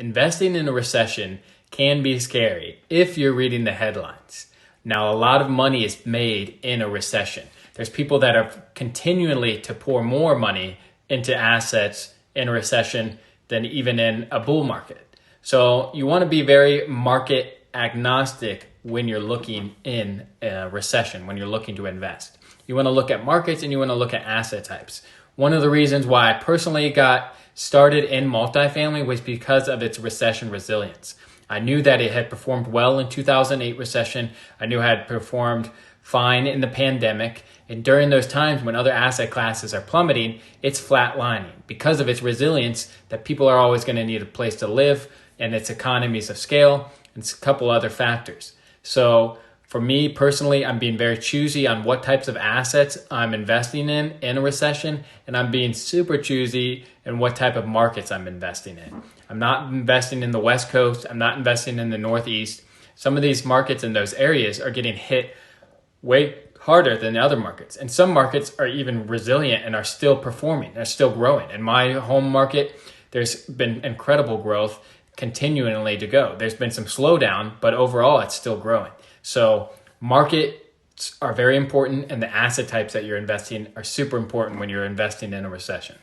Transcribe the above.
investing in a recession can be scary if you're reading the headlines. Now, a lot of money is made in a recession. There's people that are continually to pour more money into assets in a recession than even in a bull market. So you want to be very market agnostic when you're looking in a recession, when you're looking to invest. You want to look at markets and you want to look at asset types. One of the reasons why I personally got started in multifamily was because of its recession resilience. I knew that it had performed well in 2008 recession. I knew it had performed fine in the pandemic. And during those times when other asset classes are plummeting, it's flatlining because of its resilience that people are always going to need a place to live and its economies of scale and a couple other factors. So for me personally, I'm being very choosy on what types of assets I'm investing in a recession, and I'm being super choosy in what type of markets I'm investing in. I'm not investing in the West Coast. I'm not investing in the Northeast. Some of these markets in those areas are getting hit way harder than the other markets. And some markets are even resilient and are still performing. They're still growing. In my home market, there's been incredible growth continually to go. There's been some slowdown, but overall it's still growing. So markets are very important, and the asset types that you're investing are super important when you're investing in a recession.